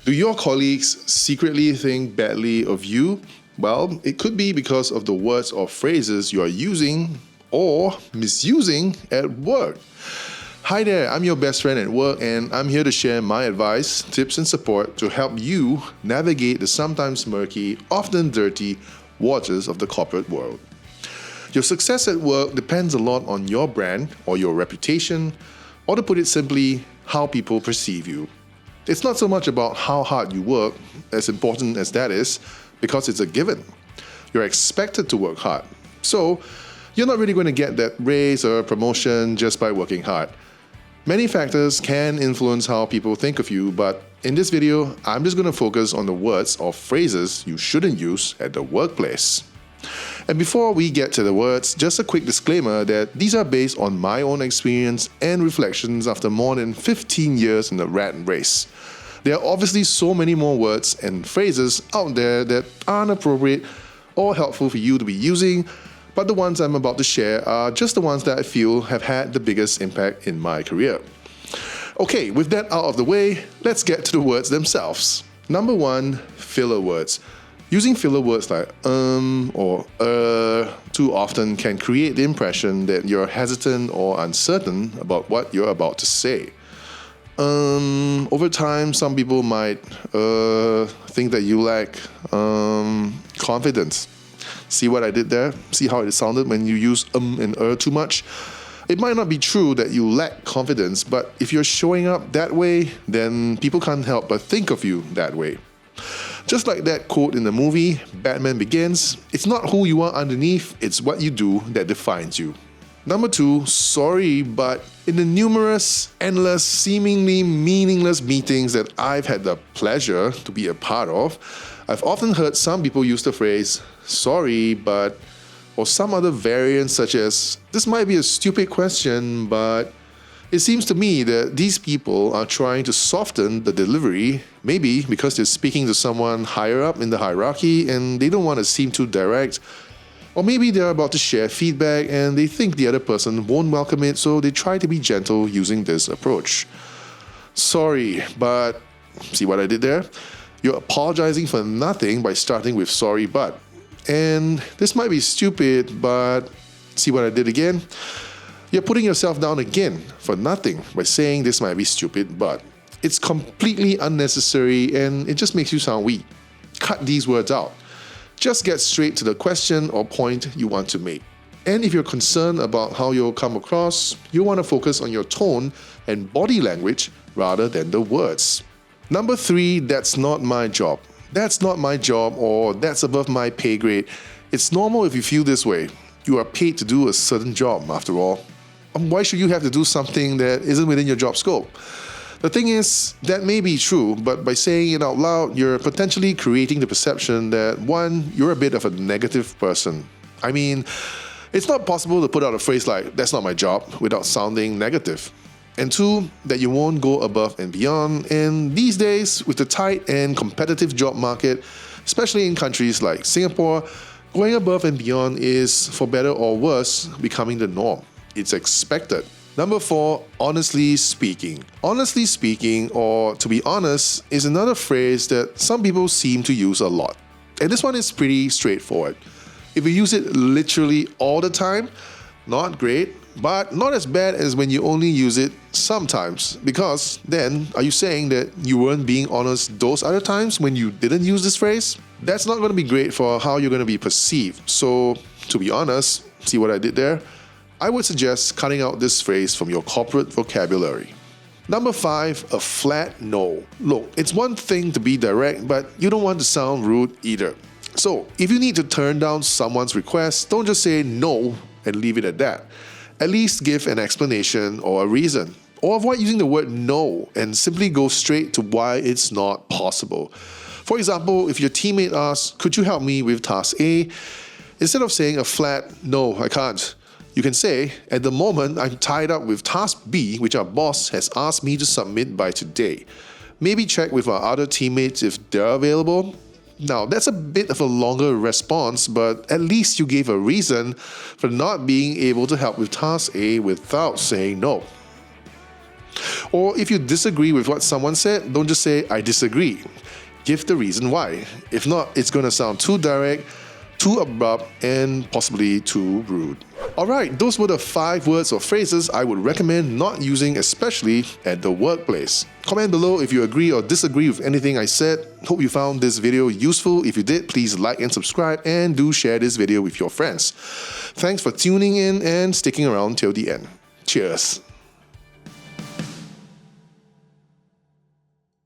Do your colleagues secretly think badly of you? Well, it could be because of the words or phrases you are using or misusing at work. Hi there, I'm your best friend at work, and I'm here to share my advice, tips, and support to help you navigate the sometimes murky, often dirty waters of the corporate world. Your success at work depends a lot on your brand or your reputation, or to put it simply, how people perceive you. It's not so much about how hard you work, as important as that is, because it's a given. You're expected to work hard. So, you're not really going to get that raise or promotion just by working hard. Many factors can influence how people think of you, but in this video, I'm just going to focus on the words or phrases you shouldn't use at the workplace. And before we get to the words, just a quick disclaimer that these are based on my own experience and reflections after more than 15 years in the rat race. There are obviously so many more words and phrases out there that aren't appropriate or helpful for you to be using, but the ones I'm about to share are just the ones that I feel have had the biggest impact in my career. Okay, with that out of the way, let's get to the words themselves. Number 1, filler words. Using filler words like or too often can create the impression that you're hesitant or uncertain about what you're about to say. Over time, some people might think that you lack confidence. See what I did there? See how it sounded when you use and too much? It might not be true that you lack confidence, but if you're showing up that way, then people can't help but think of you that way. Just like that quote in the movie, Batman Begins, it's not who you are underneath, it's what you do that defines you. Number 2, sorry, but in the numerous, endless, seemingly meaningless meetings that I've had the pleasure to be a part of, I've often heard some people use the phrase, sorry, but, or some other variant such as, this might be a stupid question, but it seems to me that these people are trying to soften the delivery, maybe because they're speaking to someone higher up in the hierarchy and they don't want to seem too direct. Or maybe they're about to share feedback and they think the other person won't welcome it, so they try to be gentle using this approach. Sorry, but see what I did there? You're apologizing for nothing by starting with sorry, but. And this might be stupid, but see what I did again? You're putting yourself down again for nothing by saying this might be stupid, but. It's completely unnecessary and it just makes you sound weak. Cut these words out. Just get straight to the question or point you want to make. And if you're concerned about how you'll come across, you want to focus on your tone and body language rather than the words. Number 3, that's not my job. That's not my job, or that's above my pay grade. It's normal if you feel this way. You are paid to do a certain job, after all. Why should you have to do something that isn't within your job scope? The thing is, that may be true, but by saying it out loud, you're potentially creating the perception that 1, you're a bit of a negative person. I mean, it's not possible to put out a phrase like, that's not my job, without sounding negative. And 2, that you won't go above and beyond. And these days, with the tight and competitive job market, especially in countries like Singapore, going above and beyond is, for better or worse, becoming the norm. It's expected. Number 4, honestly speaking. Honestly speaking, or to be honest, is another phrase that some people seem to use a lot. And this one is pretty straightforward. If you use it literally all the time, not great, but not as bad as when you only use it sometimes. Because then, are you saying that you weren't being honest those other times when you didn't use this phrase? That's not going to be great for how you're going to be perceived. So, to be honest, see what I did there? I would suggest cutting out this phrase from your corporate vocabulary. Number 5, a flat no. Look, it's one thing to be direct, but you don't want to sound rude either. So, if you need to turn down someone's request, don't just say no and leave it at that. At least give an explanation or a reason. Or avoid using the word no and simply go straight to why it's not possible. For example, if your teammate asks, could you help me with task A? Instead of saying a flat, no, I can't, you can say, at the moment, I'm tied up with task B, which our boss has asked me to submit by today. Maybe check with our other teammates if they're available. Now, that's a bit of a longer response, but at least you gave a reason for not being able to help with task A without saying no. Or if you disagree with what someone said, don't just say, I disagree. Give the reason why. If not, it's going to sound too direct, too abrupt, and possibly too rude. Alright, those were the 5 words or phrases I would recommend not using, especially at the workplace. Comment below if you agree or disagree with anything I said. Hope you found this video useful. If you did, please like and subscribe, and do share this video with your friends. Thanks for tuning in and sticking around till the end. Cheers!